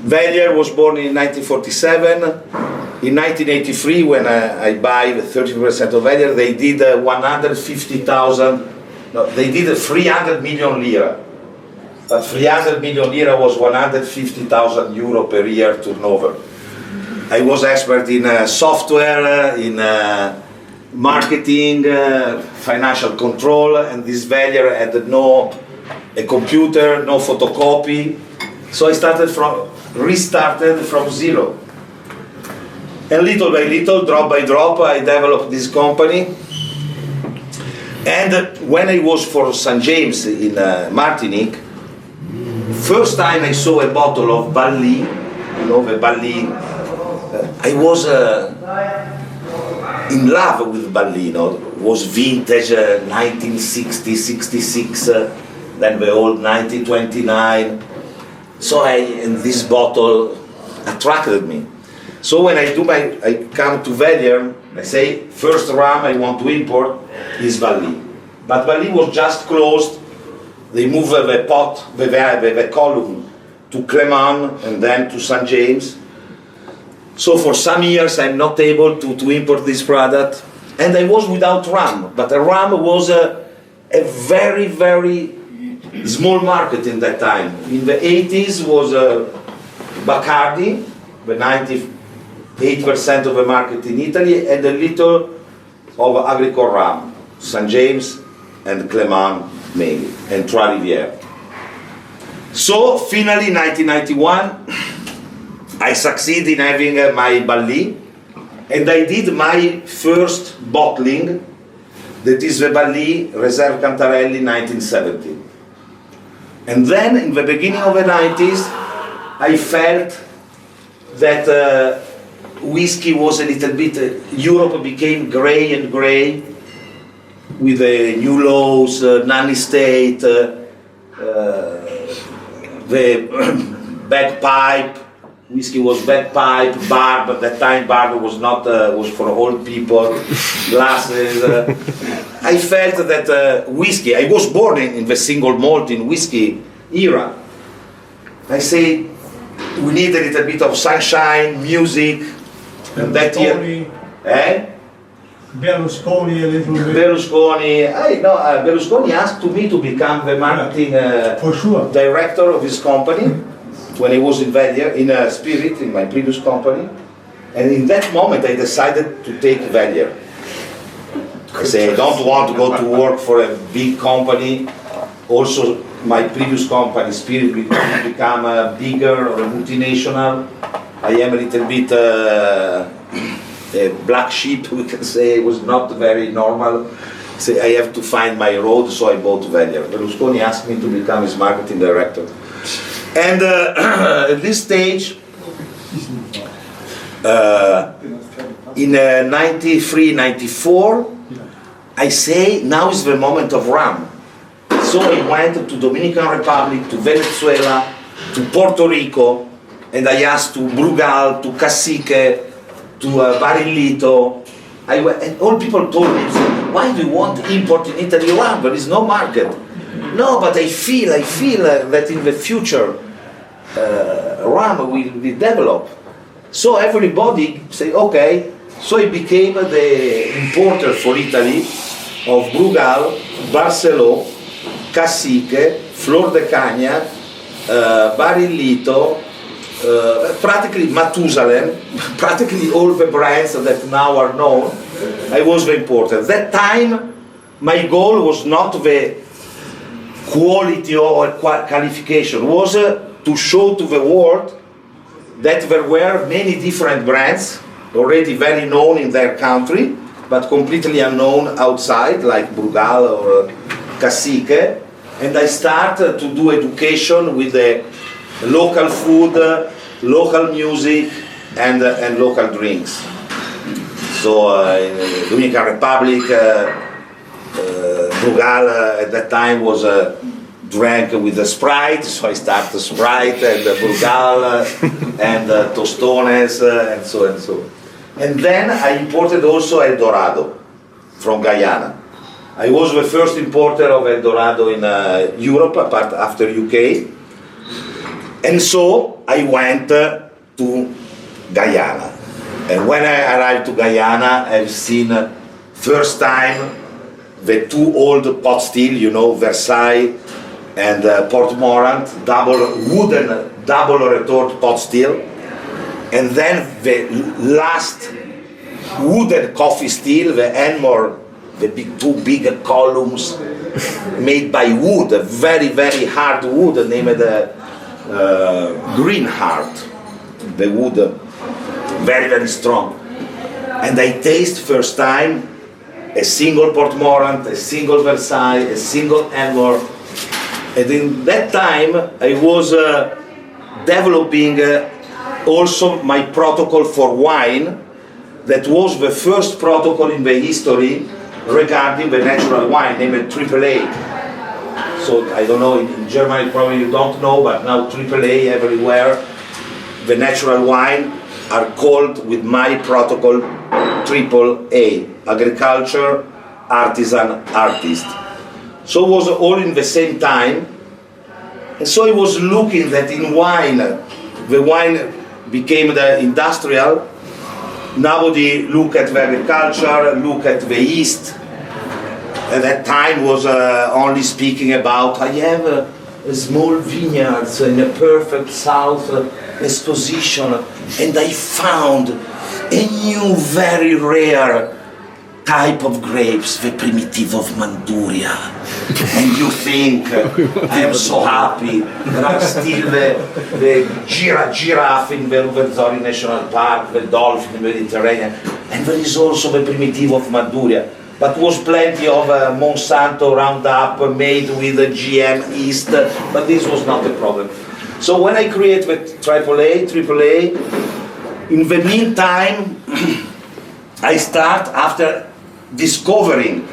Velier was born in 1947. In 1983, when I buy 30% of Velier, they did 150,000. No, they did 300 million lira. But 300 million lira was 150,000 euro per year turnover. I was expert in software, in marketing, financial control, and this Velier had no a computer, no photocopy. So I restarted from zero. And little by little, drop by drop, I developed this company. And when I was for St. James in Martinique, first time I saw a bottle of Bali, you know, the Bali, I was in love with Bali, you know. It was vintage 1960, 66, then the old 1929. So and this bottle attracted me. So when I come to Velier, I say, first rum I want to import is Bali. But Bali was just closed. They moved the pot, the column to Clermont and then to St. James. So for some years I'm not able to import this product. And I was without rum. But the rum was a very, very small market in that time. In the 80s was Bacardi, the 98% of the market in Italy, and a little of agricole rum, St. James and Clermont mainly, and Trois Rivières. So finally, 1991, I succeed in having my Bali, and I did my first bottling, that is the Bali Reserve Cantarelli 1970. And then, in the beginning of the 90s, I felt that whiskey was a little bit, Europe became grey and grey with the new laws, nanny state, the bagpipe, whiskey was bagpipe, barb, at that time barb was not, was for old people, glasses. I felt that whiskey, I was born in the single malt in whiskey era. I say, we need a little bit of sunshine, music, and that year. Berlusconi a little bit. Berlusconi, Berlusconi asked me to become the marketing for sure. director of his company when I was in Velier, in Spirit, in my previous company. And in that moment I decided to take Velier. I say, I don't want to go to work for a big company. Also, my previous company, Spirit, become bigger or a multinational. I am a little bit a black sheep, we can say. It was not very normal. So I have to find my road, so I bought Velier. Berlusconi asked me to become his marketing director. And at this stage, in 93, 94, I say, now is the moment of rum. So I went to Dominican Republic, to Venezuela, to Puerto Rico, and I asked to Brugal, to Cacique, to Barillito. And all people told me, why do you want to import in Italy rum? There is no market. No, but I feel that in the future rum will develop. So everybody say, okay. So I became the importer for Italy of Brugal, Barceló, Cacique, Flor de Caña, Barillito, practically Matusalem, practically all the brands that now are known. I was the importer. At that time, my goal was not the quality or qualification, was to show to the world that there were many different brands, already very known in their country, but completely unknown outside, like Brugal or Cacique. And I started to do education with the local food, local music, and local drinks. So in the Dominican Republic, Brugal at that time was drank with the Sprite, so I started Sprite and Brugal and Tostones and so and so. And then I imported also El Dorado from Guyana. I was the first importer of El Dorado in Europe, apart after UK. And so I went to Guyana. And when I arrived to Guyana, I've seen first time the two old pot still, you know, Versailles and Portmorant, wooden double retort pot still. And then the last wooden coffee still, the Enmore, the two big columns made by wood, a very, very hard wood named Green Heart. The wood, very, very strong. And I taste first time a single Portmorant, a single Versailles, a single Enmore. And in that time I was developing also my protocol for wine. That was the first protocol in the history regarding the natural wine, named AAA. So I don't know, in Germany probably you don't know, but now AAA everywhere. The natural wine are called with my protocol AAA, agriculture, artisan, artist. So it was all in the same time. And so I was looking that in wine, the wine became the industrial. Nobody look at the agriculture, look at the East. At that time was only speaking about, I have a small vineyards in a perfect south exposition, and I found a new, very rare type of grapes, the primitive of Manduria. And you think, I am so happy, there are still the giraffe in the Ruwenzori National Park, the dolphin in the Mediterranean, and there is also the primitive of Manduria. But was plenty of Monsanto Roundup made with a GM yeast, but this was not the problem. So when I create the AAA, in the meantime, I start after discovering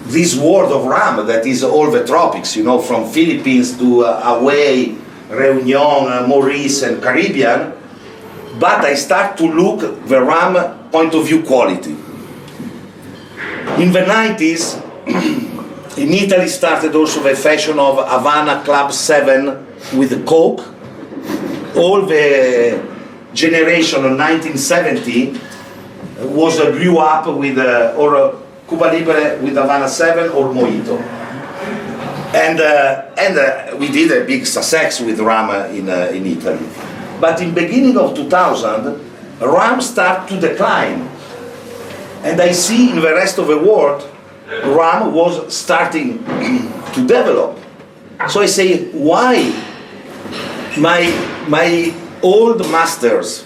this world of rum that is all the tropics, you know, from Philippines to Hawaii, Reunion, Maurice and Caribbean, but I start to look the rum point of view quality. In the 90s, in Italy started also the fashion of Havana Club 7 with Coke. All the generation of 1970 was grew up with or Cuba Libre with Havana 7 or Mojito. And we did a big success with rum in Italy. But in beginning of 2000, rum started to decline. And I see in the rest of the world, rum was starting to develop. So I say, why my old masters,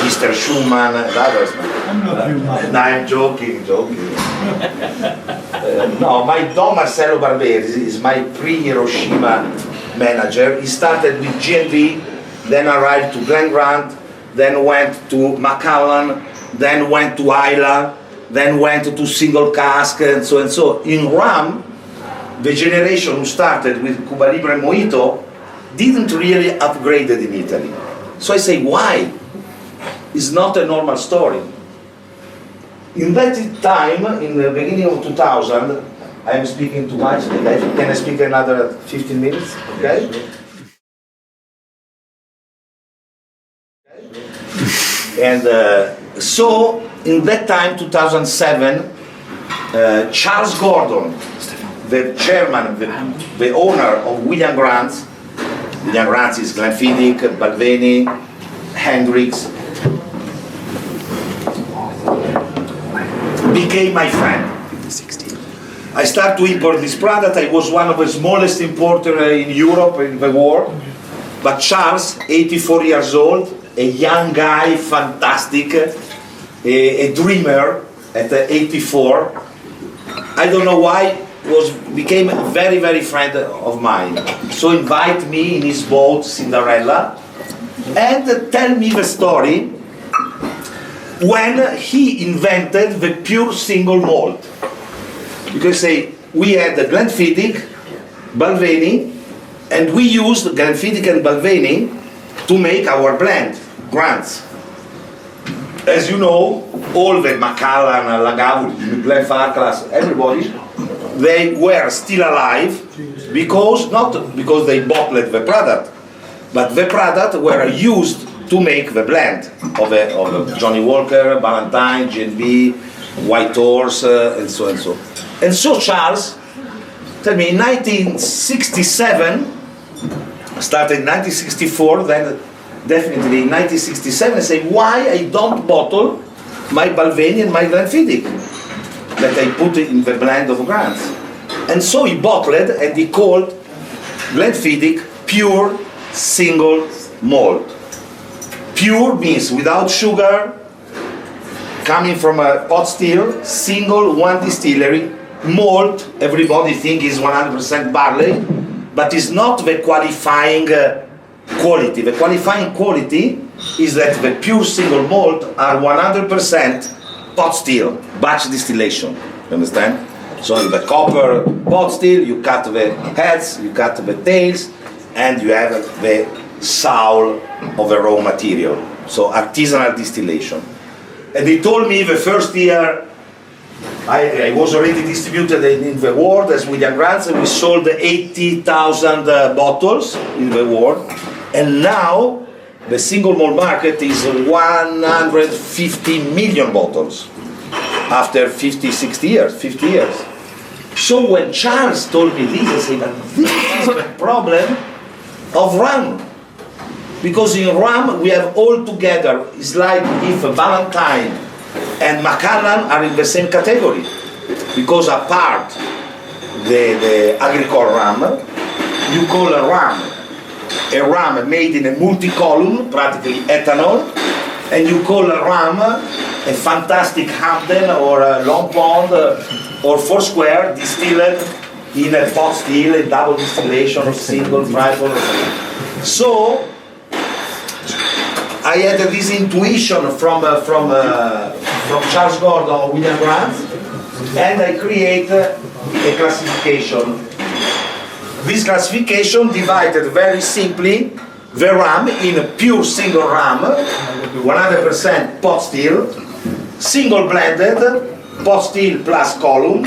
Mr. Schumann and others, no, I'm joking. No, my Don Marcelo Barberi is my pre-Hiroshima manager. He started with GNV, then arrived to Glen Grant, then went to Macallan, then went to Isla, then went to single cask, and so and so. In rum, the generation who started with Cuba Libre and Mojito didn't really upgrade it in Italy. So I say, why? It's not a normal story. In that time, in the beginning of 2000, I'm speaking too much. Can I speak another 15 minutes? Okay? And so, in that time, 2007, Charles Gordon, the chairman, the owner of William Grant's is Glenfiddich, Balvenie, Hendricks, became my friend. I started to import this product. I was one of the smallest importers in Europe, in the world. But Charles, 84 years old, a young guy, fantastic, a dreamer at 84. I don't know why, became a very, very friend of mine. So invite me in his boat, Cinderella, and tell me the story when he invented the pure single malt. Because say, we had the Glenfiddich, Balvenie, and we used Glenfiddich and Balvenie to make our blend, Grants. As you know, all the Macallan, Lagavulin, Glenfarclas, everybody, they were still alive because, not because they bottled the product, But the products were used to make the blend of a Johnny Walker, Valentine, G&B, White Horse, and so and so. And so Charles, tell me, in 1967, started in 1964, then definitely in 1967, I say, why I don't bottle my Balvenie and my Glenfiddich that I put in the blend of grants. And so he bottled and he called Glenfiddich pure single malt. Pure means without sugar, coming from a pot still, single, one distillery. Malt, everybody thinks is 100% barley, but it's not the qualifying quality. The qualifying quality is that the pure single malt are 100% pot still, batch distillation. You understand? So in the copper pot still, you cut the heads, you cut the tails, and you have the soul of the raw material. So artisanal distillation. And he told me the first year I was already distributed in the world as William Grants, and we sold 80,000 bottles in the world. And now the single malt market is 150 million bottles after 50 years. So when Charles told me this, I said, but this is the problem of rum. Because in rum we have all together, it's like if Valentine and Macallan are in the same category. Because apart the agricole rum, you call a rum made in a multi-column, practically ethanol, and you call a rum a fantastic Hampden or a Long Pond or Foursquare distilled in a pot still, a double distillation or single, triple. So I had this intuition from Charles Gordon, William Grant, and I create a classification. This classification divided very simply the rum in a pure single rum, 100% pot still, single blended, pot still plus column,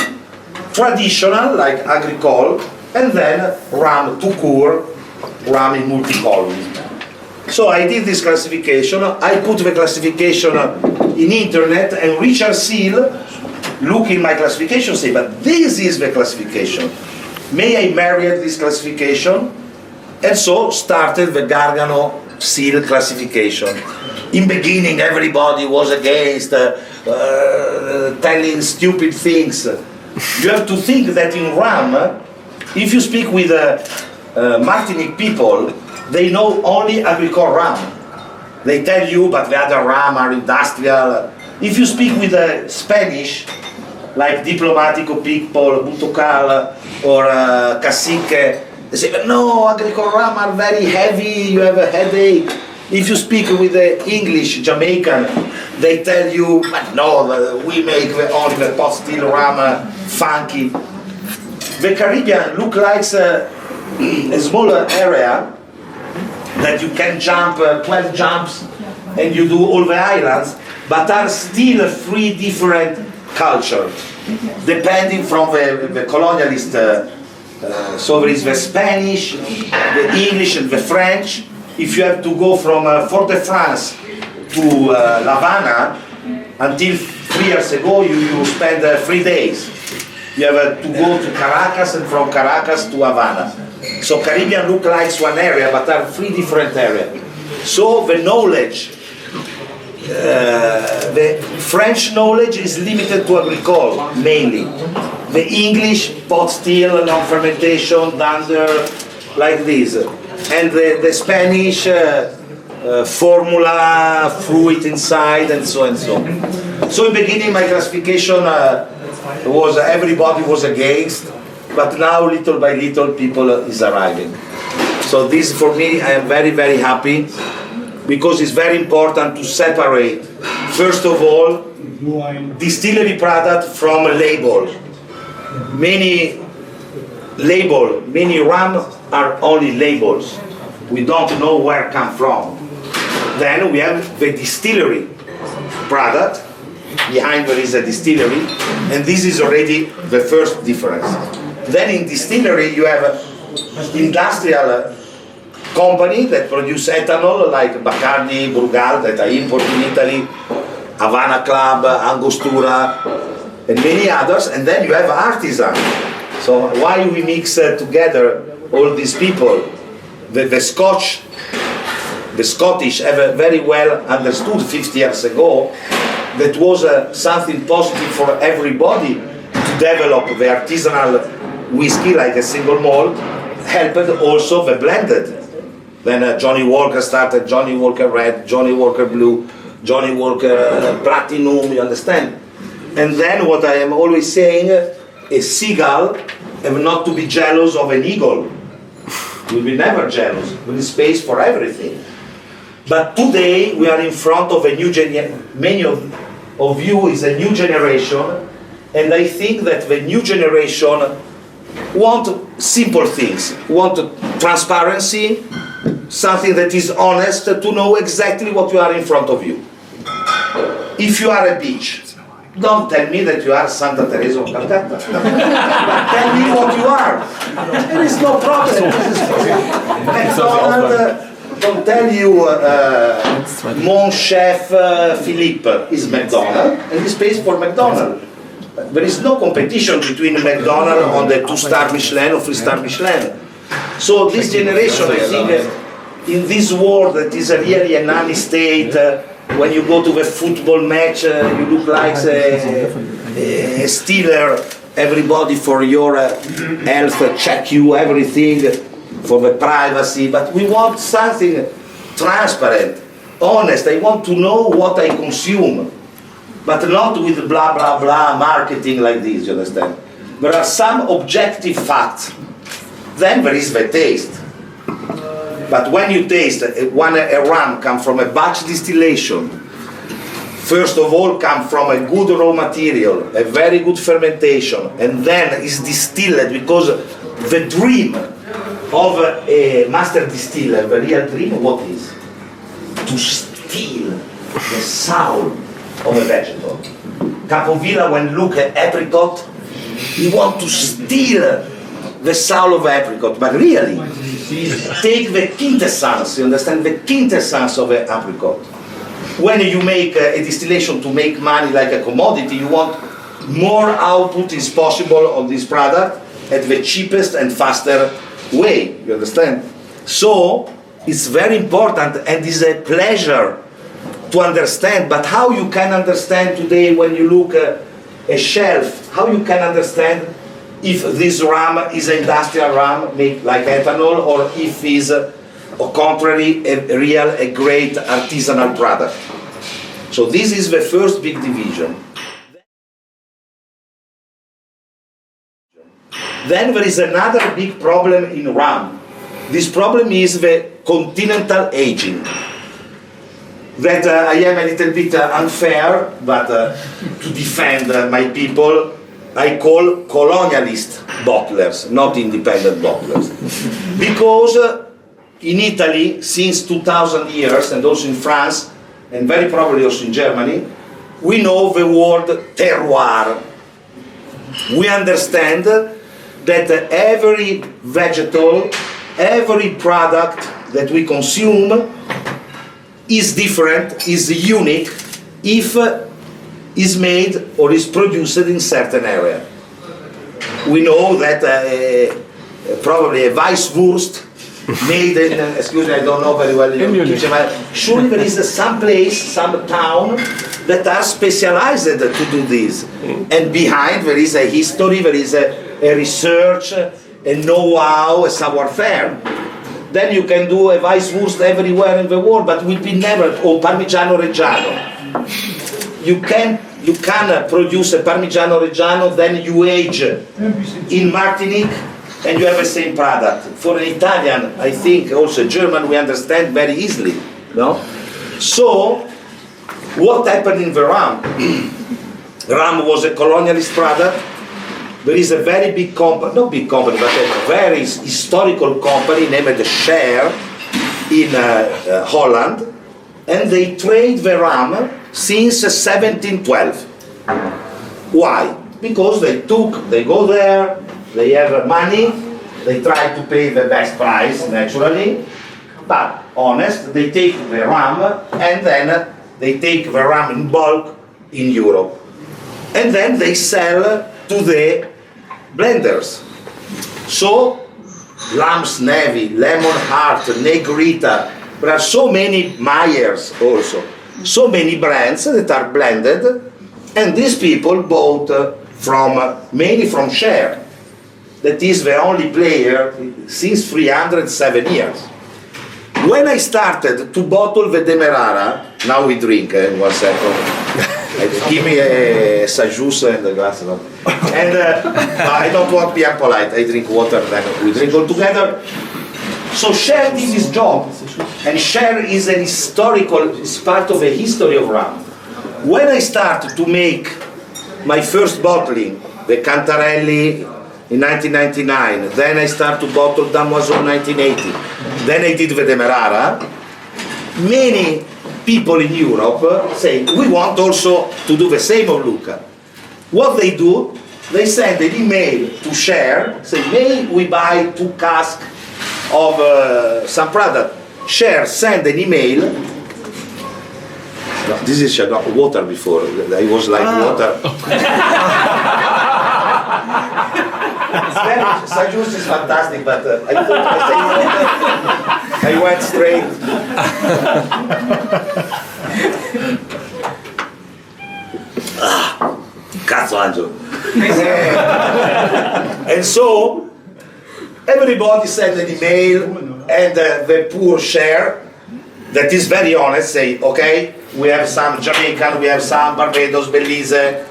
traditional like agricole, and then rum tout court, rum in multi-column. So I did this classification, I put the classification in internet, and Richard Seal look in my classification and say, but this is the classification. May I marry this classification? And so started the Gargano Seal classification. In beginning everybody was against telling stupid things. You have to think that in rum, if you speak with Martinique people, they know only agricole rum. They tell you, but the other rum are industrial. If you speak with the Spanish, like Diplomatico people, Butocal, or Cacique, they say, no, agricole rum are very heavy, you have a headache. If you speak with the English, Jamaican, they tell you, but no, we make only the pot still rum funky. The Caribbean look like a smaller area that you can jump 12 jumps and you do all the islands, but are still three different cultures, depending from the colonialist. So there is the Spanish, the English, and the French. If you have to go from Fort-de-France to La Habana, until 3 years ago you spend 3 days. You have to go to Caracas, and from Caracas to Havana. So Caribbean look like one area, but are three different areas. So the knowledge, the French knowledge is limited to agricole mainly. The English, pot still, long fermentation, dunder, like this. And the Spanish, formula, fruit inside, and so and so. So in the beginning my classification was everybody was against, but now little by little people is arriving. So this for me, I am very, very happy, because it's very important to separate, first of all, distillery product from label. Many rum are only labels. We don't know where come from. Then we have the distillery product. Behind there is a distillery, and this is already the first difference. Then in distillery you have industrial company that produce ethanol like Bacardi, Brugal that I import in Italy, Havana Club, Angostura, and many others, and then you have artisan. So why we mix together all these people? The Scottish have very well understood 50 years ago that was something positive for everybody to develop the artisanal whiskey like a single malt, helped also the blended. Then Johnny Walker started Johnny Walker Red, Johnny Walker Blue, Johnny Walker Platinum, you understand? And then what I am always saying, a seagull have not to be jealous of an eagle. Will be never jealous, there is space for everything. But today we are in front of a new generation, many of you is a new generation, and I think that the new generation want simple things, want transparency, something that is honest, to know exactly what you are in front of you. If you are a beach, don't tell me that you are Santa Teresa of Calcutta. Tell me what you are. There is no problem. McDonald's don't tell you Mon Chef Philippe is McDonald's, and he pays for McDonald's. There is no competition between McDonald's on the 2-star Michelin or 3-star Michelin. So this generation, I think, in this world that is really a nanny state, when you go to the football match, you look like a stealer. Everybody for your health, check you, everything, for the privacy. But we want something transparent, honest. I want to know what I consume, but not with blah, blah, blah marketing like this, you understand? There are some objective facts. Then there is the taste. But when you taste, when a rum comes from a batch distillation, first of all comes from a good raw material, a very good fermentation, and then is distilled, because the dream of a master distiller, the real dream, what is? To steal the soul of a vegetable. Capovilla, when look at apricot, he want to steal the soul of apricot, but really, take the quintessence, you understand, the quintessence of an apricot. When you make a distillation to make money like a commodity, you want more output is possible on this product at the cheapest and faster way, you understand? So, it's very important and is a pleasure to understand, but how you can understand today when you look at a shelf, how you can understand if this rum is an industrial rum made like ethanol, or if is, or contrary, a great artisanal product. So this is the first big division. Then there is another big problem in rum. This problem is the continental aging. That I am a little bit unfair, but to defend my people, I call colonialist bottlers, not independent bottlers. Because in Italy, since 2000 years, and also in France, and very probably also in Germany, we know the word terroir. We understand that every vegetable, every product that we consume is different, is unique, if is made or is produced in certain area. We know that probably a Weisswurst made in, excuse me, I don't know very well in kitchen, but surely there is some place, some town that are specialized to do this. And behind there is a history, there is a research, a know-how, a savoir-faire. Then you can do a Weisswurst everywhere in the world, but will be never, or Parmigiano Reggiano. You can produce a Parmigiano Reggiano, then you age in Martinique, and you have the same product. For an Italian, I think, also German, we understand very easily, no? So, what happened in the rum? Rum was a colonialist product. There is a very big company, not big company, but a very historical company named Share in Holland, and they trade the rum since 1712. Why? Because they go there, they have money, they try to pay the best price, naturally, But honest, they take the rum and then they take the rum in bulk in Europe. And then they sell to the blenders. So, Lamb's Navy, Lemon Heart, Negrita, there are so many Myers also, so many brands that are blended, and these people bought mainly from Share. That is the only player since 307 years. When I started to bottle the Demerara, now we drink in 1 second. Give me a Sajus and a glass of. And I don't want to be impolite. I drink water, then we drink all together. So Share did his job, and Share is an historical, is part of the history of rum. When I started to make my first bottling, the Cantarelli in 1999, then I started to bottle Damoiseau in 1980, then I did the Demerara, many people in Europe say, we want also to do the same of Luca. What they do, they send an email to Share, say, may we buy 2 casks of some product. Share send an email. No, this is water before. I was like water. Sajus is fantastic, but I thought I went straight. Cazzo Angelo. And so everybody sent an email, and the poor Share, that is very honest, say, okay, we have some Jamaican, we have some Barbados, Belize,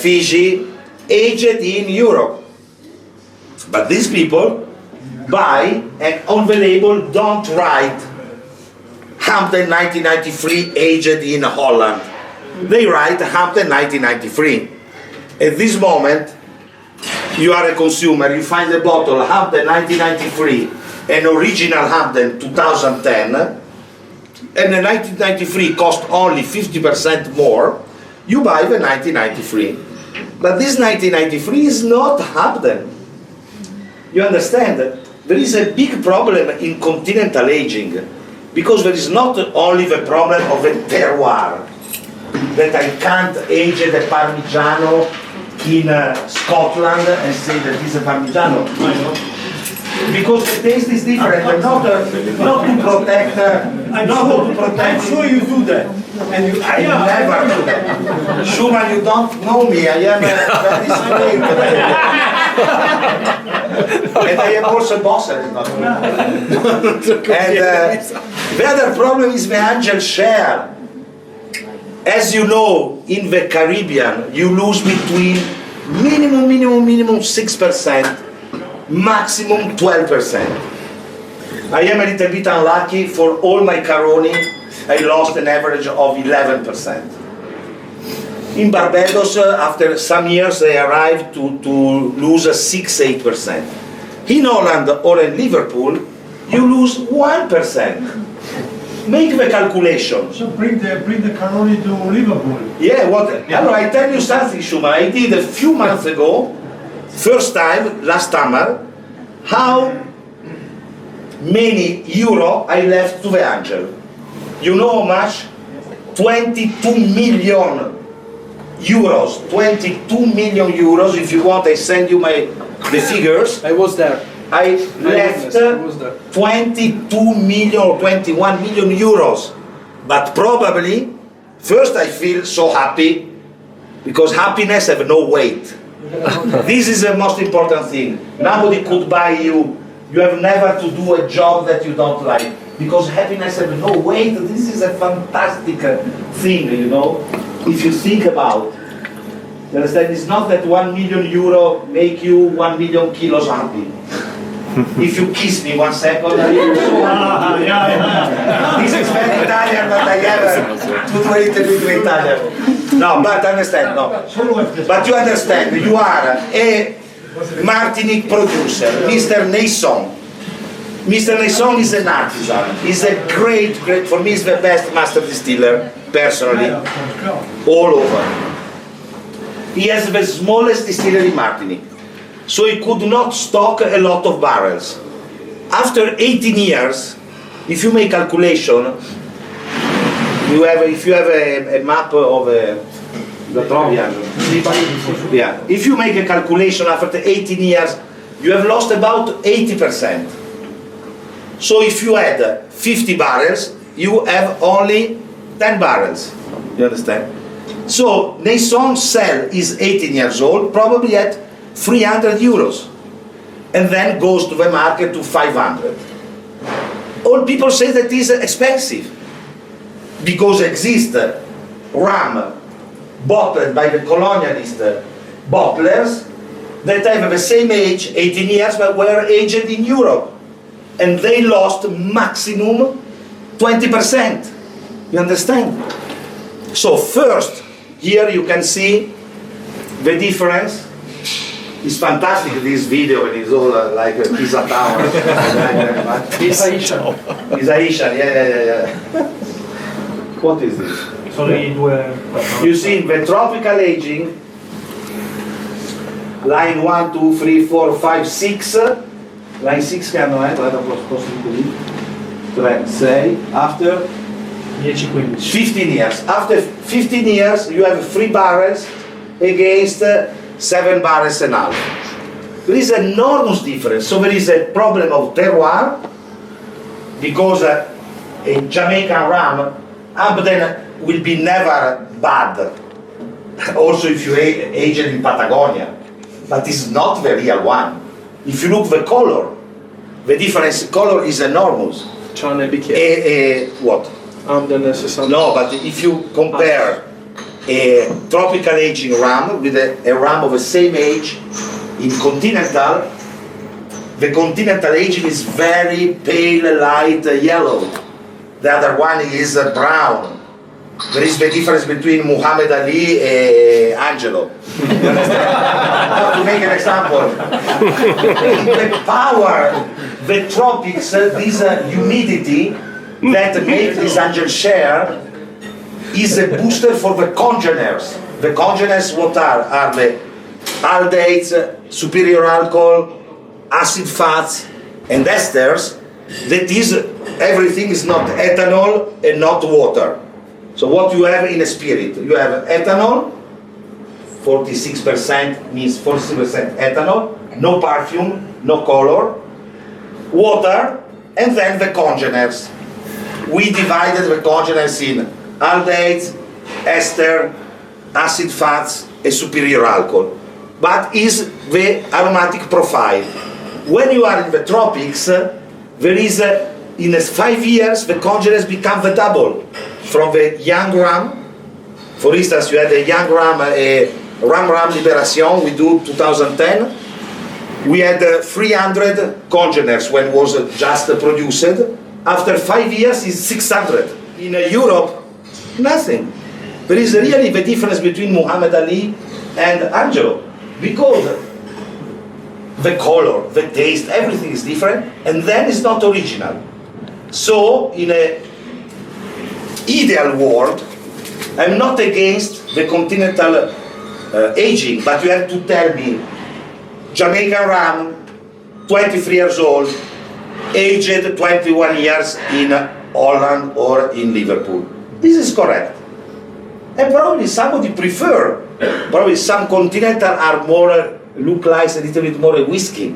Fiji, aged in Europe. But these people buy, and on the label don't write Hampden 1993 aged in Holland. They write Hampden 1993. At this moment, you are a consumer, you find a bottle Hampden 1993, an original Hampden 2010, and the 1993 cost only 50% more, you buy the 1993. But this 1993 is not Hampden. You understand? There is a big problem in continental aging, because there is not only the problem of the terroir, that I can't age the Parmigiano in Scotland and say that it's a Parmigiano. Because the taste is different, not to protect. I'm sure you do that. And you, I never do that. Schumann, you don't know me. I am very straight. And I am also a boss. And the other problem is the Angel Share. As you know, in the Caribbean, you lose between minimum 6%, maximum 12%. I am a little bit unlucky. For all my Caroni, I lost an average of 11%. In Barbados, after some years, they arrived to lose 6-8%. In Holland or in Liverpool, you lose 1%. Make the calculation. So bring the Caroni to Liverpool. Yeah, what? I tell you something, Schumann. I did a few months ago, first time, last summer, how many euro I left to the Angel. You know how much? 22 million euros. 22 million euros. If you want, I send you the figures. I was there. I left 22 million or 21 million euros. But probably, first I feel so happy, because happiness has no weight. This is the most important thing. Nobody could buy you. You have never to do a job that you don't like, because happiness has no weight. This is a fantastic thing, you know, if you think about. You understand? It's not that 1 million euro make you 1 million kilos happy. If you kiss me 1 second, I will so happy. This is very Italian, but I have to do it with Italian. No, but understand, no. But you understand, you are a Martinique producer, Mr. Nason. Mr. Nason is an artisan. He's a great, for me, he's the best master distiller, personally, all over. He has the smallest distillery in Martinique, so he could not stock a lot of barrels. After 18 years, if you make calculation, if you have a map of the Trovian, yeah, if you make a calculation after 18 years, you have lost about 80%. So if you add 50 barrels, you have only 10 barrels. You understand? So Naison's cell is 18 years old, probably at 300 euros, and then goes to the market to 500. All people say that is expensive, because exists rum bottled by the colonialist bottlers that have the same age, 18 years, but were aged in Europe, and they lost maximum 20%. You understand? So first, here you can see the difference. It's fantastic, this video, and it's all like a pizza tower. It's Aisha. It's Aisha, yeah. What is this? Sorry, You see, the tropical aging, line 1, 2, 3, 4, 5, 6, line 6 che hanno, guarda posto qui, 3, 6, after 10-15. 15 years. After 15 years, you have 3 barrels against 7 barrels and a half. There is an enormous difference. So there is a problem of terroir, because in Jamaican rum, Hampden will be never bad. Also if you age it in Patagonia, but it's not the real one. If you look the color, the difference in color is enormous. What? No, but if you compare a tropical aging rum with a rum of the same age in Continental, the Continental aging is very pale, light yellow. The other one is brown. There is the difference between Muhammad Ali and Angelo. You understand? To make an example, the power, the tropics, this humidity that makes this angel share is a booster for the congeners. The congeners, what are the aldehydes, superior alcohol, acid fats, and esters. That is, everything is not ethanol and not water. So what you have in a spirit, you have ethanol, 46% means 46% ethanol, no perfume, no color, water, and then the congeners. We divided the congeners in aldehydes, ester, acid fats, and superior alcohol. But is the aromatic profile. When you are in the tropics, there is, in 5 years, the congeners become the double. From the young rum, for instance, you had a young rum, a Rum Liberation, we do 2010. We had 300 congeners when it was just produced. After 5 years, it's 600. In Europe, nothing. There is really the difference between Muhammad Ali and Angelo, because the color, the taste, everything is different, and then it's not original. So, in an ideal world, I'm not against the continental aging, but you have to tell me, Jamaican rum, 23 years old, aged 21 years in Holland or in Liverpool. This is correct. And probably somebody prefer, probably some continental are more, look like a little bit more whiskey,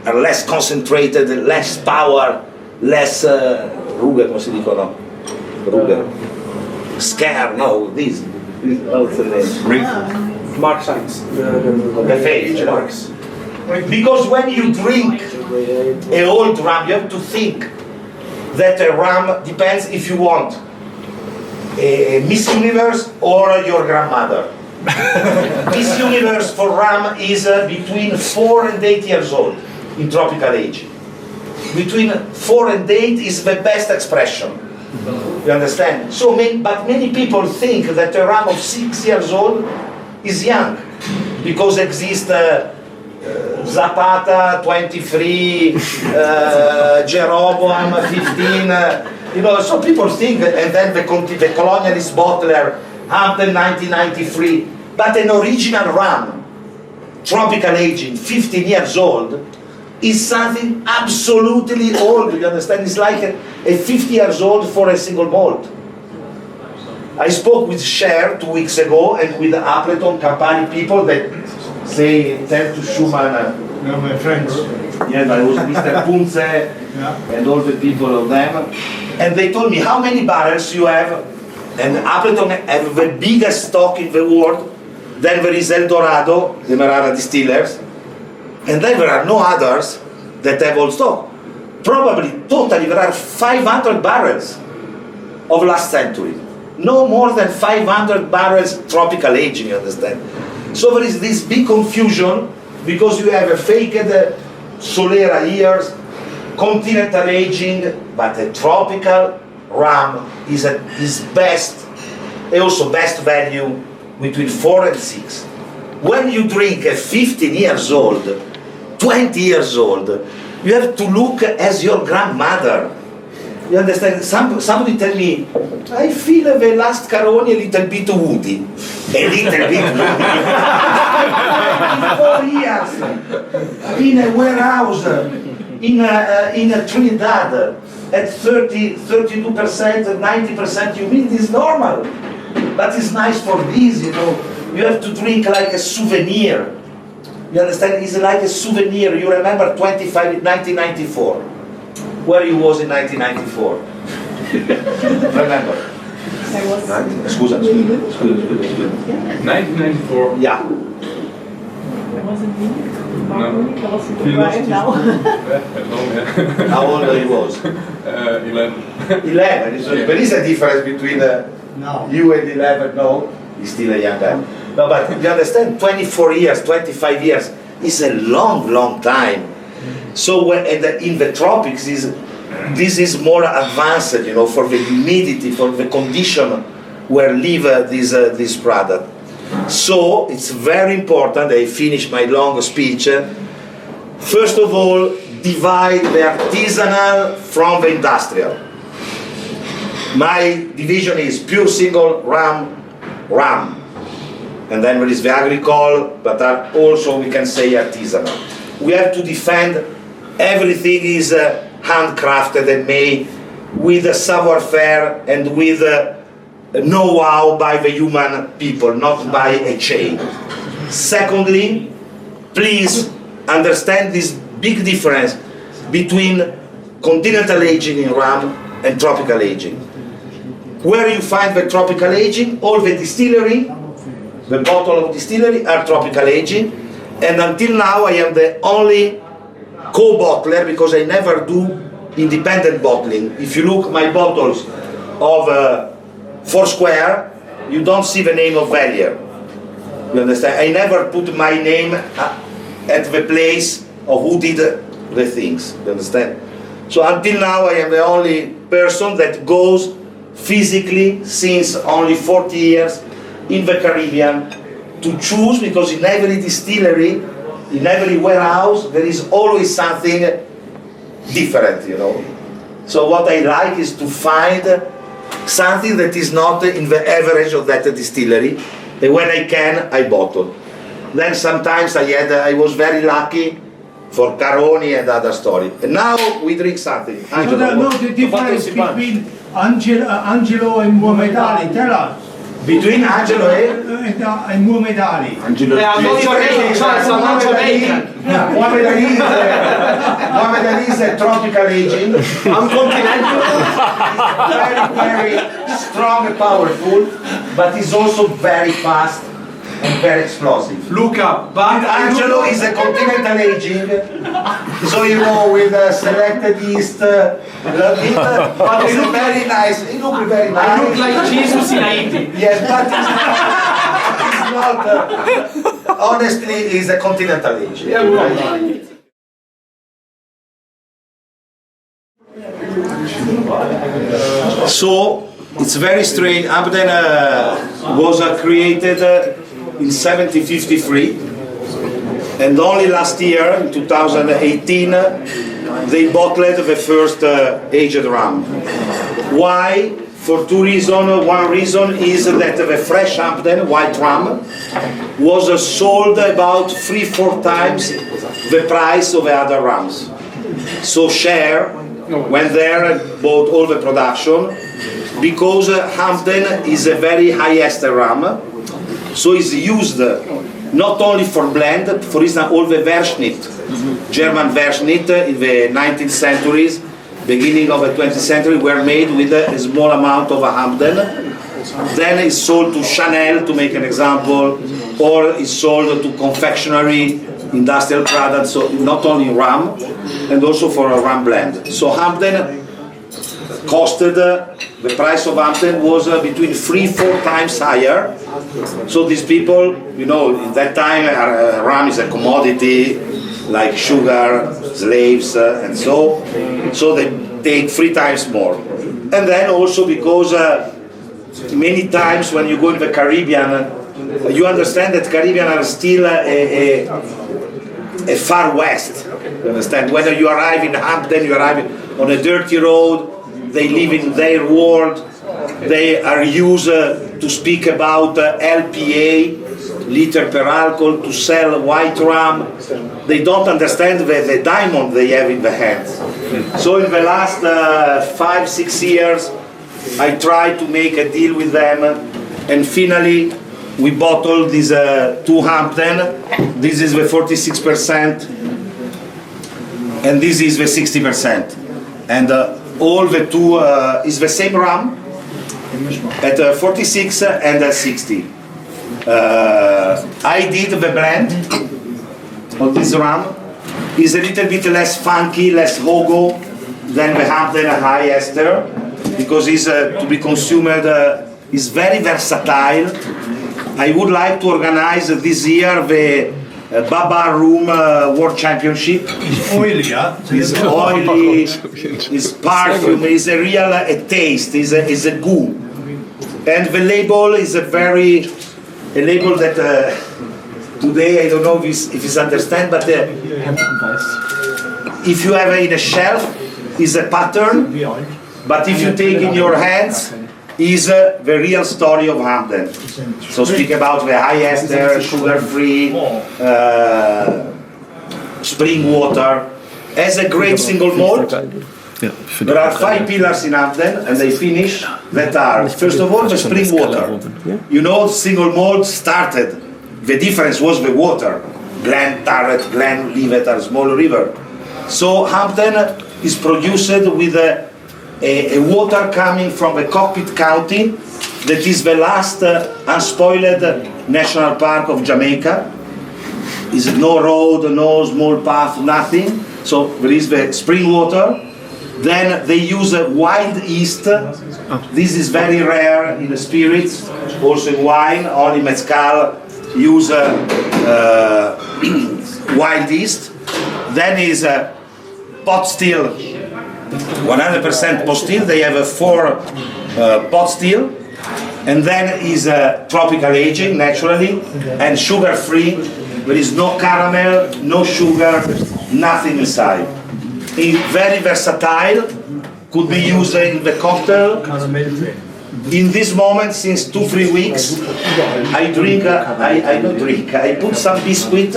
are less concentrated, less power, less ruga, come si dicono? Ruga. Scare, no, this what's the name? Mark signs. The face, marks. Because when you drink an old rum, you have to think that a rum depends if you want a Miss Universe or your grandmother. Miss Universe for rum is between 4 and 8 years old in tropical age. Between 4 and 8 is the best expression. You understand? So, but many people think that a rum of 6 years old is young, because exists Zapata 23, Jeroboam 15. You know, so people think, and then the colonialist bottler Hampden 1993. But an original rum, tropical aging, 15 years old, is something absolutely old. You understand? It's like a 50 years old for a single malt. I spoke with Cher 2 weeks ago and with the Appleton Campari people that say tell to Schumann. No, my friends. Yes, I was Mr. Punze and all the people of them. And they told me how many barrels you have. And Appleton have the biggest stock in the world. Then there is El Dorado, the Merara distillers. And then there are no others that have all stock. Probably totally there are 500 barrels of last century. No more than 500 barrels tropical aging, you understand? So there is this big confusion because you have a faked Solera years, continental aging, but a tropical rum is best, and also best value between 4 and 6. When you drink a 15 years old, 20 years old, you have to look as your grandmother. You understand? Somebody tell me, I feel the last Caroni a little bit woody. A little bit woody. 4 years in a warehouse in Trinidad at 32%, 90% humidity is normal. But it's nice for this, you know. You have to drink like a souvenir. You understand? It's like a souvenir. You remember 1994. Where you was in 1994? Remember? I was. Scusa. 1994. Yeah. I was in Munich. No. Munich. I was in Dubai now. How old he was? 11. 11. So there is a difference between No. you and 11. No, he's still a young guy. No, but you understand? 24 years, 25 years is a long, long time. So when in the tropics, this is more advanced, you know, for the humidity, for the condition where live this product. So it's very important. I finish my long speech. First of all, divide the artisanal from the industrial. My division is pure single rum, and then there is the agricole, but also we can say artisanal. We have to defend everything is handcrafted and made with a savoir-faire and with know-how by the human people, not by a chain. Secondly, please understand this big difference between continental aging in rum and tropical aging. Where you find the tropical aging, all the distillery, the bottle of distillery are tropical aging, and until now I am the only co-bottler because I never do independent bottling. If you look my bottles of Foursquare, you don't see the name of Velier. You understand? I never put my name at the place of who did the things. You understand? So until now I am the only person that goes physically since only 40 years in the Caribbean to choose, because in every distillery, in every warehouse, there is always something different, you know. So what I like is to find something that is not in the average of that distillery, and when I can, I bottle. Then sometimes I was very lucky for Caroni and other story. And now we drink something. So the difference between Angelo and Muhammedali, tell us. Between Angelo and Muhammedali. Angelo. I'm not Jamaican. Muhammad Ali is a tropical aging. I'm continental. Very, very strong and powerful, but is also very fast and very explosive. Luca, but Angelo is a continental aging, so you know, with selected yeast, but it's very nice. It looks very nice. I look like Jesus in Haiti. Yes, but it's not. Honestly, it's a continental aging. Yeah, So it's very strange. Hampden was created in 1753, and only last year, in 2018, they bottled the first aged rum. Why? For two reasons. One reason is that the fresh Hampden white rum was sold about 3-4 times the price of the other rums. So Cher went there and bought all the production, because Hampden is a very high ester rum, so it's used not only for blend, for instance, all the Verschnitt, German Verschnitt in the 19th centuries, beginning of the 20th century, were made with a small amount of Hampden. Then it's sold to Chanel, to make an example, or it's sold to confectionery, industrial products, so not only rum, and also for a rum blend. So Hampden costed, the price of Hampden was between 3-4 times higher. So these people, you know, in that time rum is a commodity, like sugar, slaves, and so they take 3 times more. And then also because many times when you go in the Caribbean, you understand that Caribbean are still a far west. You understand? Whether you arrive in Hampden, you arrive on a dirty road, they live in their world, they are used to speak about LPA, liter per alcohol, to sell white rum. They don't understand the diamond they have in the hands. So in the last 5-6 years, I tried to make a deal with them, and finally we bottled these 2 Hampden. This is the 46%, and this is the 60%. And all the 2 is the same rum at 46 and 60. I did the blend of this rum. It's a little bit less funky, less hogo than the Hampden High Ester, because it's to be consumed, is very versatile. I would like to organize this year the Baba Rum World Championship. It's oily, yeah? It's oily, it's perfume, it's a real taste, it's a goo. And the label is a label that today I don't know if it's understand, but if you have it in a shelf, is a pattern, but if you take in your hands, is the real story of Hampden. So speak about the high ester, sugar-free, spring water, as a great single malt. There are 5 pillars in Hampden, and they finish that are, first of all, the spring water. You know, single malt started, the difference was the water. Glen Tarret, Glen Livet are small river. So Hampden is produced with a water coming from the Cockpit County, that is the last unspoiled national park of Jamaica. Is no road, no small path, nothing. So there is the spring water. Then they use wild yeast. This is very rare in the spirits, also in wine. Only mezcal use wild yeast. Then is pot still, 100% pot still. They have a 4 pot still. And then is tropical aging, naturally, and sugar-free. There is no caramel, no sugar, nothing inside. It's very versatile, could be used in the cocktail. In this moment, since 2-3 weeks, I don't drink, I put some biscuit,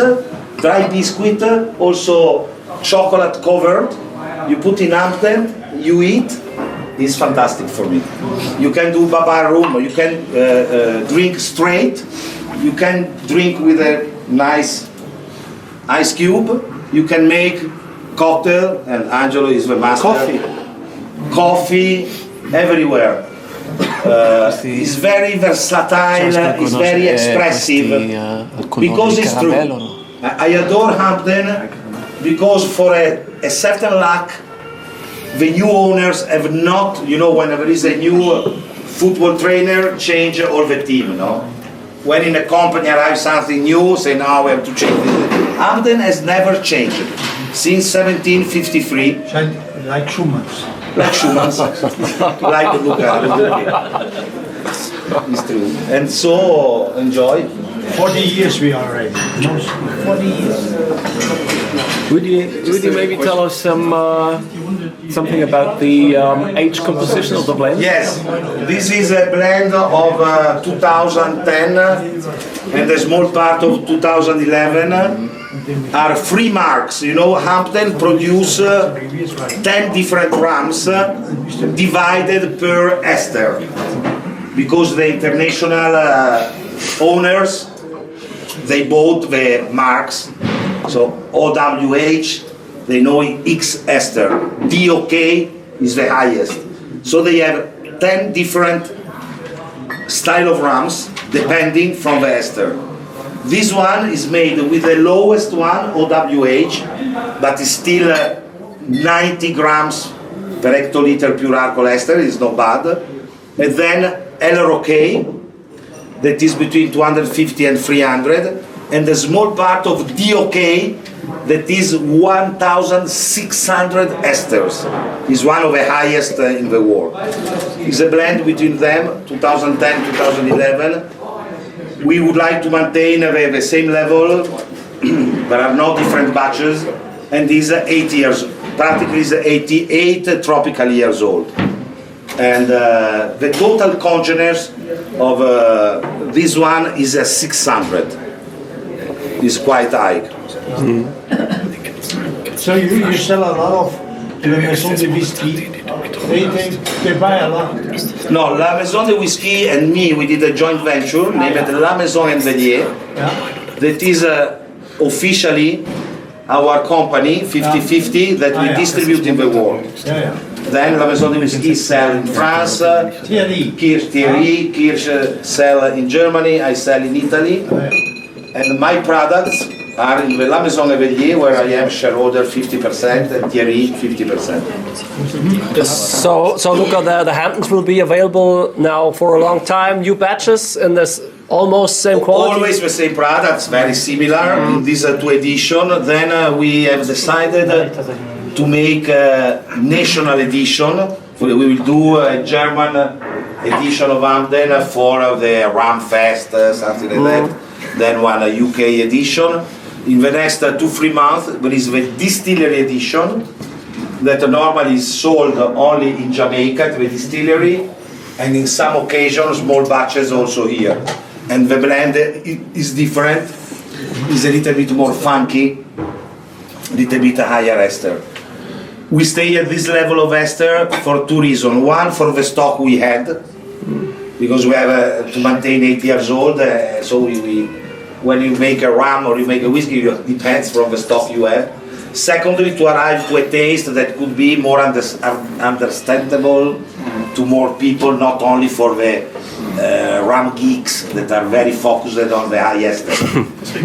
dry biscuit, also chocolate covered. You put in Hampden, you eat, it's fantastic for me. You can do Baba Rum, you can drink straight, you can drink with a nice ice cube, you can make cocktail, and Angelo is the master. Coffee everywhere. It's very versatile, it's very expressive, because it's true. I adore Hampden, because for a certain luck, the new owners have not, you know, when there is a new football trainer, change all the team, no? When in a company arrives something new, say now we have to change it. Hampden has never changed since 1753. Like Schumann's. Like Schumann's, like Luca Gargano. It's true. And so enjoy. 40 years we are ready. 40 years. Would you maybe tell us something about the age composition of the blend? Yes, this is a blend of 2010 and a small part of 2011 are free marks. You know, Hampden produce 10 different rums divided per ester because the international owners, they bought the marks. So OWH, they know X ester. DOK is the highest. So they have 10 different style of rums depending from the ester. This one is made with the lowest one, OWH, but is still 90 grams per hectoliter pure alcohol ester, is not bad. And then LROK, that is between 250 and 300. And a small part of DOK that is 1,600 esters. Is one of the highest in the world. It's a blend between them, 2010-2011. We would like to maintain the same level. There are no different batches, and these are 8 years, practically is 88 tropical years old. And the total congeners of this one is 600. Is quite high. So you sell a lot of La Maison de Whisky. They buy a lot. No, La Maison de Whisky and me, we did a joint venture named La Maison and Velier. That is officially our company, 50-50, that we distribute in the world. Then La Maison de Whisky sell in France, Thierry, Kirsch sell in Germany, I sell in Italy. And my products are in the La Maison de Velier, where I am shareholder 50% and Thierry 50%. So Luca, the Hamptons will be available now for a long time. New batches in this almost same quality. Always the same products, very similar in these two editions. Then we have decided to make a national edition. We will do a German edition of Hampden for the Rum Fest, something like that. Then one UK edition. In the next 2-3 months, there is the distillery edition that normally is sold only in Jamaica at the distillery, and in some occasions small batches also here. And the blend is different, is a little bit more funky, a little bit higher ester. We stay at this level of ester for 2 reasons. One, for the stock we had, because we have to maintain 8 years old, so when you make a rum or you make a whiskey, it depends from the stock you have. Secondly, to arrive to a taste that could be more understandable to more people, not only for the rum geeks that are very focused on the high ester.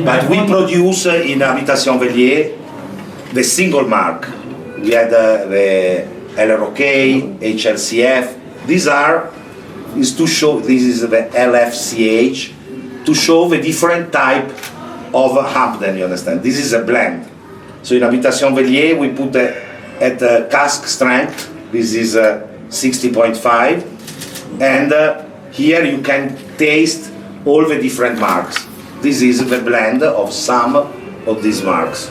But we produce in Habitation Velier the single mark. We had the LROK, HLCF. These is to show, this is the LFCH, to show the different type of Hampden, you understand? This is a blend. So in Habitation Velier we put at cask strength, this is 60.5, and here you can taste all the different marks. This is the blend of some of these marks.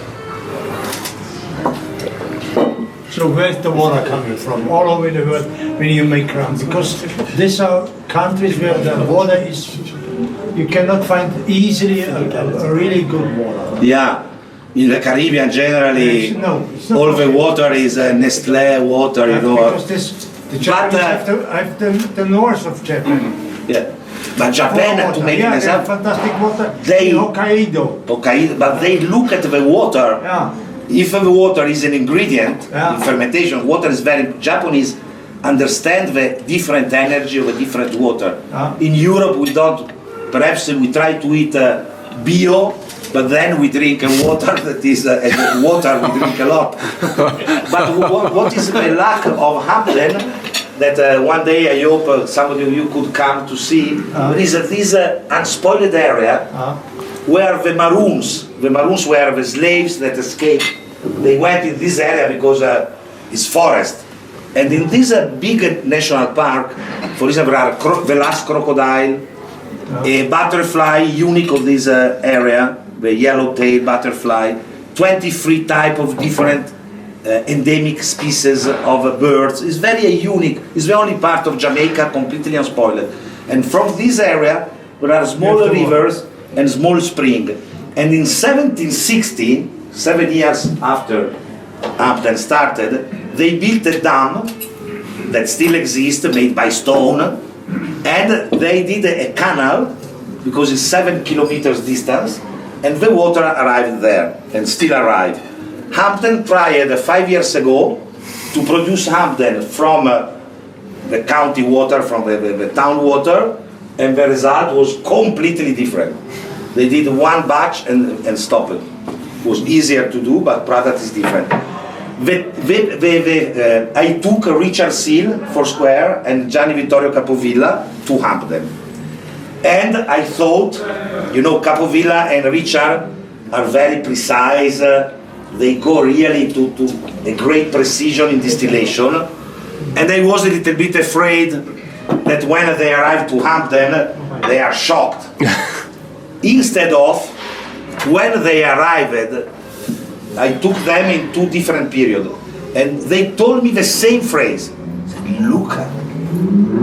So where's the water coming from? All over the world when you make rum? Because these are countries where the water is, you cannot find easily a really good water. Yeah, in the Caribbean generally, all the water is Nestlé water, you know. Because the Japanese have the north of Japan. Yeah, but Japan, to make an example, fantastic water they in Hokkaido. But they look at the water. Yeah. If the water is an ingredient in fermentation, water is very, Japanese understand the different energy of a different water. In Europe we don't, perhaps we try to eat bio, but then we drink water that is, water we drink a lot. But what is the lack of Hampden, that one day I hope some of you could come to see, is this unspoiled area where the Maroons were the slaves that escaped. They went in this area because it's forest. And in this big national park, for example, there are the last crocodile, A butterfly unique of this area, the yellow-tailed butterfly, 23 type of different endemic species of birds. It's very unique. It's the only part of Jamaica completely unspoiled. And from this area, there are small rivers and small spring. And in 1760, 7 years after Hampden started, they built a dam that still exists, made by stone, and they did a canal, because it's 7 kilometers distance, and the water arrived there, and still arrive. Hampden tried 5 years ago to produce Hampden from the county water, from the town water, and the result was completely different. They did one batch and stopped it. It was easier to do, but product is different. I took Richard Seal, Foursquare, and Gianni Vittorio Capovilla to Hampden. And I thought, Capovilla and Richard are very precise. They go really to a great precision in distillation. And I was a little bit afraid that when they arrived to Hampden, they are shocked. Instead of, when they arrived, I took them in 2 different periods, and they told me the same phrase, Luca,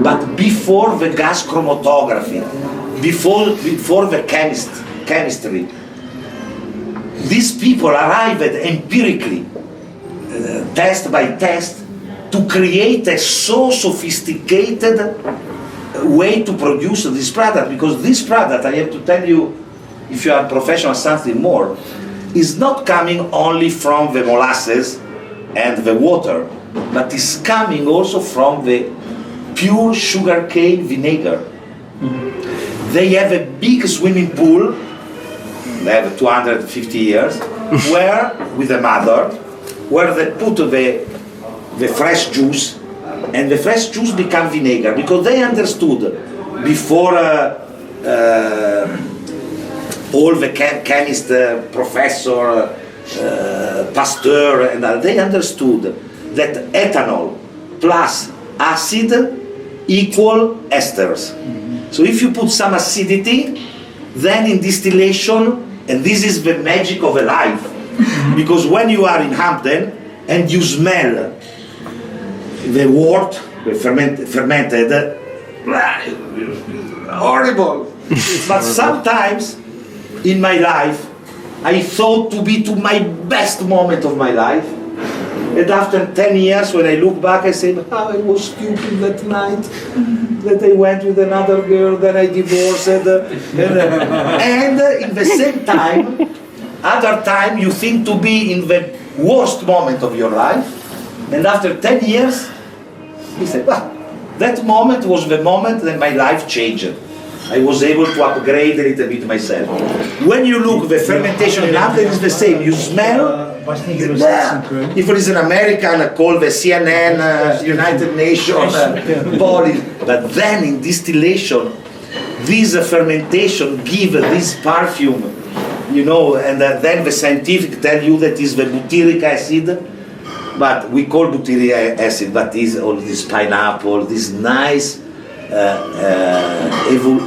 but before the gas chromatography, before the chemistry. These people arrived empirically, test by test, to create a so sophisticated way to produce this product, because this product, I have to tell you, if you are professional, something more, is not coming only from the molasses and the water, but is coming also from the pure sugarcane vinegar. They have a big swimming pool, they have 250 years, where, with the mother, where they put the fresh juice, and the fresh juice become vinegar, because they understood before all the chemist, professor, Pasteur, and they understood that ethanol plus acid equal esters. So if you put some acidity, then in distillation, and this is the magic of a life, because when you are in Hampden and you smell the wort, the fermented, horrible. But sometimes in my life, I thought to be to my best moment of my life. And after 10 years, when I look back, I say, I was stupid that night, that I went with another girl, that I divorced. And in the same time, other time you think to be in the worst moment of your life. And after 10 years, he said, that moment was the moment that my life changed. I was able to upgrade a little bit myself. When you look, the fermentation in Hampden is the same. You smell. If there is an American called the CNN, United Nations body, but then in distillation, this fermentation give this perfume, and then the scientific tell you that is the butyric acid, but we call butyric acid, but is all this pineapple, this nice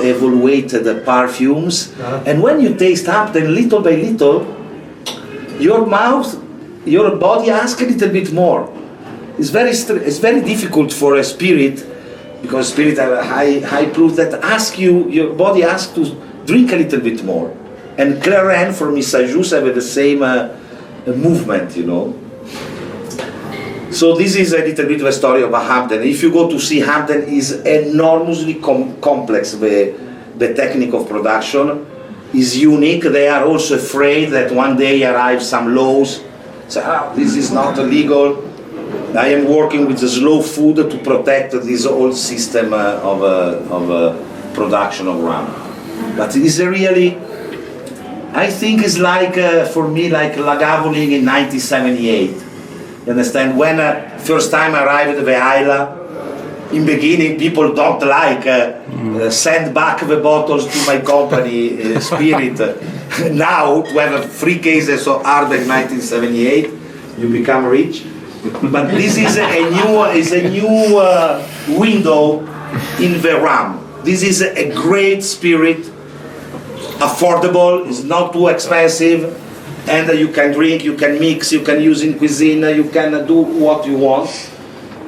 evaluated perfumes, and when you taste Hampden little by little, your mouth, your body asks a little bit more. It's very difficult for a spirit, because spirit have a high proof that your body asks to drink a little bit more. And Claren for Missajus have the same movement, So this is a little bit of a story about Hampden. If you go to see, Hampden is enormously complex. The technique of production is unique. They are also afraid that one day arrive some laws, say, this is not illegal. I am working with the slow food to protect this whole system of production of rum. But it is really, I think it's like, for me, like Lagavulin in 1978. You understand? When first time I arrived at the isla, in beginning people don't like send back the bottles to my company, Spirit. Now to have 3 cases of Arden 1978, you become rich. But this is a new window in the rum. this is a great spirit, affordable, it's not too expensive, and you can drink, you can mix, you can use in cuisine, you can do what you want.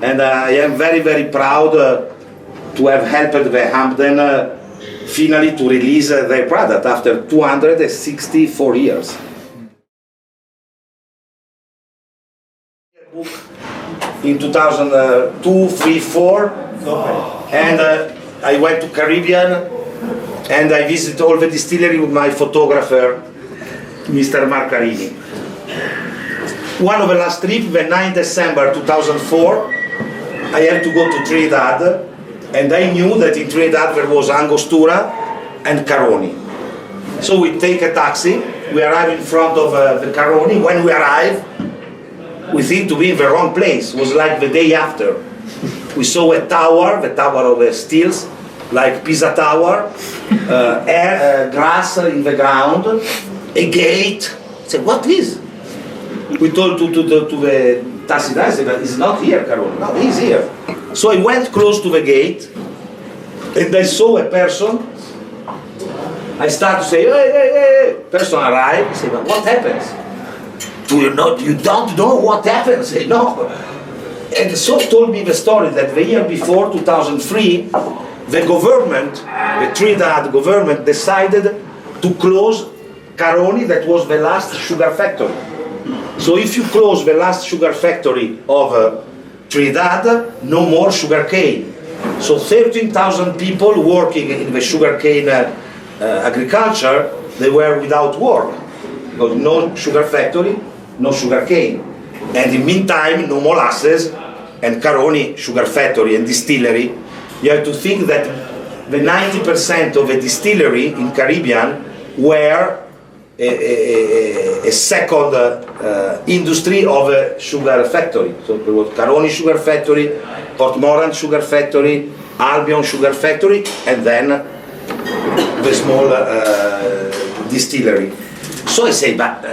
And I am very, very proud to have helped the Hampden finally to release their product after 264 years. In 2002, 3, 4, and I went to Caribbean and I visited all the distillery with my photographer, Mr. Marcarini. One of the last trips, the 9 December 2004, I had to go to Trinidad, and I knew that in Trinidad there was Angostura and Caroni. So we take a taxi, we arrive in front of the Caroni. When we arrive, we think to be in the wrong place. It was like the day after. We saw a tower, the tower of steels, like Pisa Tower, grass in the ground, a gate. I said, what is? We told to the taxi driver, it's not here, Caroni. No, he's here. So I went close to the gate, and I saw a person. I start to say, hey, hey, hey. Person arrived. I say, but what happens? You don't know what happened? I say, no. And so told me the story that the year before, 2003, the government, the Trinidad government, decided to close Caroni, that was the last sugar factory. So if you close the last sugar factory of Trinidad, no more sugar cane. So 13,000 people working in the sugar cane agriculture, they were without work. Because no sugar factory, no sugar cane. And in the meantime, no molasses, and Caroni sugar factory and distillery. You have to think that the 90% of the distillery in Caribbean were a second industry of a sugar factory. So there was Caroni sugar factory, Portmorant sugar factory, Albion sugar factory, and then the small distillery. So I say, but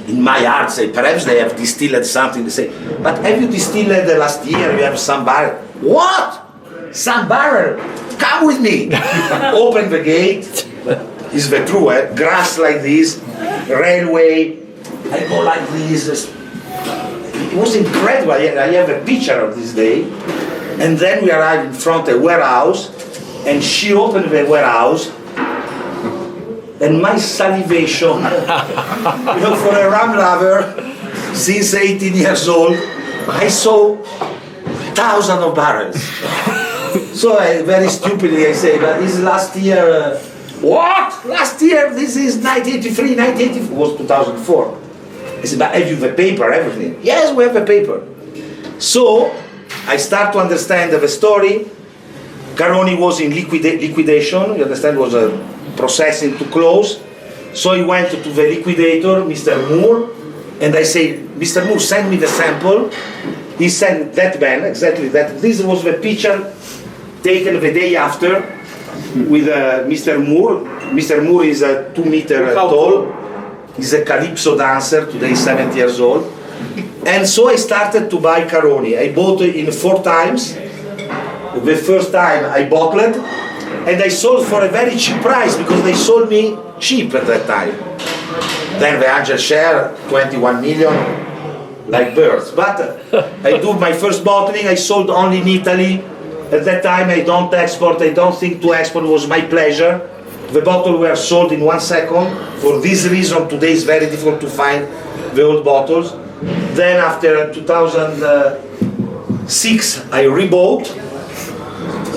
in my heart, say, perhaps they have distilled something. They say, but have you distilled last year? You have some barrel. What? Some barrel? Come with me. Open the gate. Is the true, grass like this, railway, I go like this. It was incredible. I have a picture of this day. And then we arrived in front of a warehouse, and she opened the warehouse, and my salivation, for a rum lover, since 18 years old, I saw thousands of barrels. So I very stupidly I say, but this last year, what? Last year, this is 1983, 1984, was 2004. I said, but have you the paper, everything? Yes, we have the paper. So, I start to understand the story. Caroni was in liquidation, you understand, was a processing to close. So he went to the liquidator, Mr. Moore, and I say, Mr. Moore, send me the sample. He sent that man, exactly that. This was the picture taken the day after with Mr. Moore. Mr. Moore is 2 meters tall. He's a calypso dancer, today 70 years old. And so I started to buy Caroni. I bought it in 4 times. The first time I bottled, and I sold for a very cheap price because they sold me cheap at that time. Then the angel share, 21 million, like birds. But I do my first bottling, I sold only in Italy. At that time I don't export, I don't think to export was my pleasure. The bottles were sold in 1 second. For this reason today it's very difficult to find the old bottles. Then after 2006 I rebought.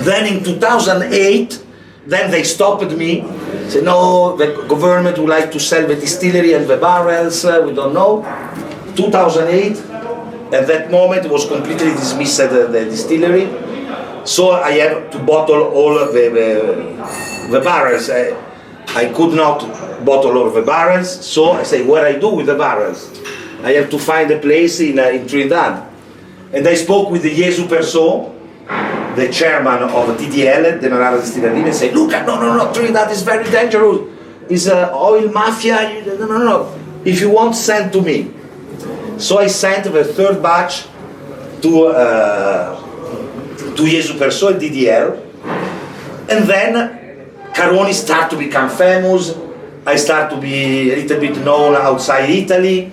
Then in 2008, then they stopped me. Said no, the government would like to sell the distillery and the barrels, we don't know. 2008, at that moment it was completely dismissed the distillery. So I have to bottle all the barrels. I could not bottle all the barrels, so I say, what I do with the barrels? I have to find a place in Trinidad. And I spoke with the Jesu Perso, the chairman of DDL, the Narrator Distillery, and say, Luca, no, Trinidad is very dangerous. It's oil mafia, no. If you want, send to me. So I sent the 3rd batch to Jesu Perso, DDL, And then Caroni start to become famous. I start to be a little bit known outside Italy.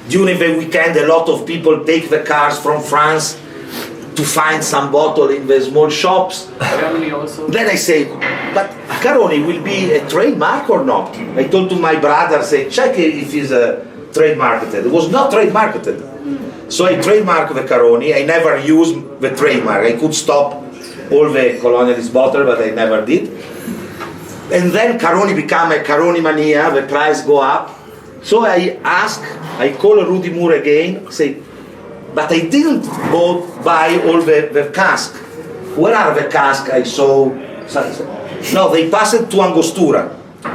During the weekend, a lot of people take the cars from France to find some bottle in the small shops. Germany also. Then I say, but Caroni will be a trademark or not? I told to my brother, say, check if it's trademarked. It was not trademarked. So I trademarked the Caroni. I never used the trademark. I could stop all the colonialist bottle, but I never did. And then Caroni became a Caroni mania, the price go up. So I call Rudy Moore again, say, but I didn't buy all the cask. Where are the cask I saw? No, they passed it to Angostura,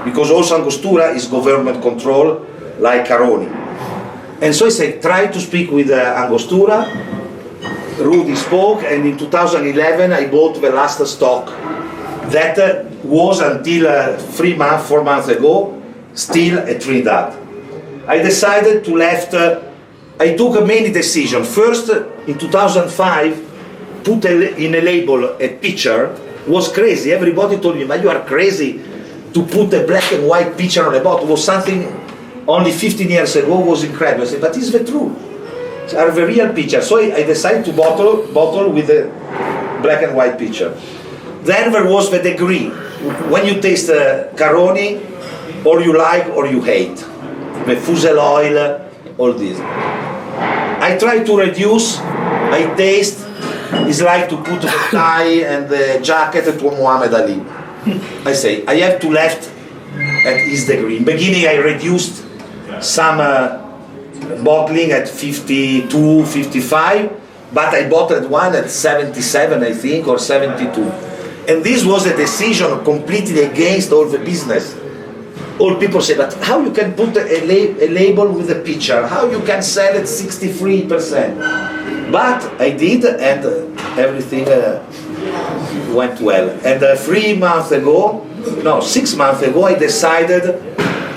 because also Angostura is government control, like Caroni. And so I said, try to speak with Angostura. Rudy spoke, and in 2011 I bought the last stock. That was until 4 months ago, still at Trinidad. I decided to left, I took many decisions. First, in 2005, put in a label a picture, was crazy. Everybody told me, but you are crazy to put a black and white picture on a bottle. It was something only 15 years ago, was incredible. I said, but it's the truth. It's the real picture. So I decided to bottle with a black and white picture. Then there was the degree. When you taste Caroni, or you like or you hate. The fusel oil, all this. I try to reduce, I taste, it's like to put the tie and the jacket to Muhammad Ali. I say, I have to left at his degree. In beginning I reduced some bottling at 52, 55, but I bottled one at 77, I think, or 72. And this was a decision completely against all the business. All people say, but how you can put a label with a picture? How you can sell it 63%? But I did, and everything went well. And 3 months ago, no, 6 months ago, I decided,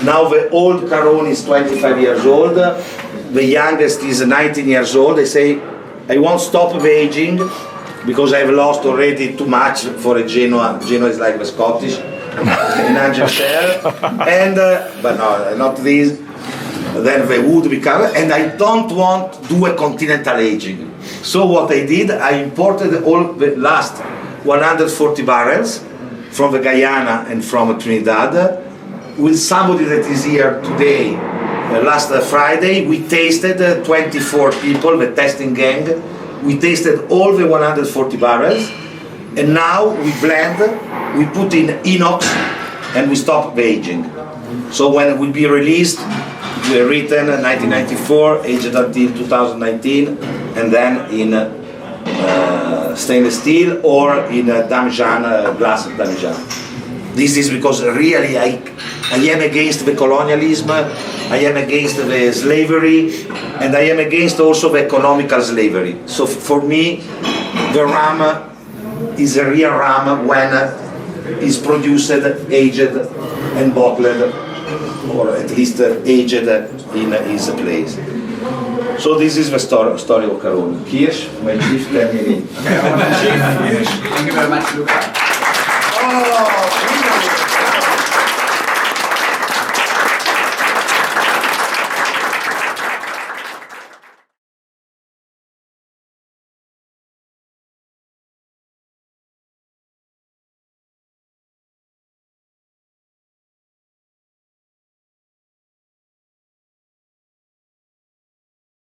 now the old Caroni is 25 years old, the youngest is 19 years old. I say, I won't stop the aging, because I've lost already too much for a Genoa. Genoa is like the Scottish. In Angleterre, and but no, not this. Then the wood become, and I don't want to do a continental aging. So what I did, I imported all the last 140 barrels from the Guyana and from Trinidad. With somebody that is here today, last Friday, we tasted 24 people, the testing gang. We tasted all the 140 barrels. And now we blend, we put in inox, and we stop the aging. So when it will be released, we are written 1994, aged until 2019, and then in stainless steel or in Damijan, glass Damijan. This is because really I am against the colonialism, I am against the slavery, and I am against also the economical slavery. So for me, the rum is a real rum when is produced, aged and bottled, or at least aged in his place. So this is the story of Caroni. Kirsch, my chief, can you read? Thank you very much, Luca. Oh,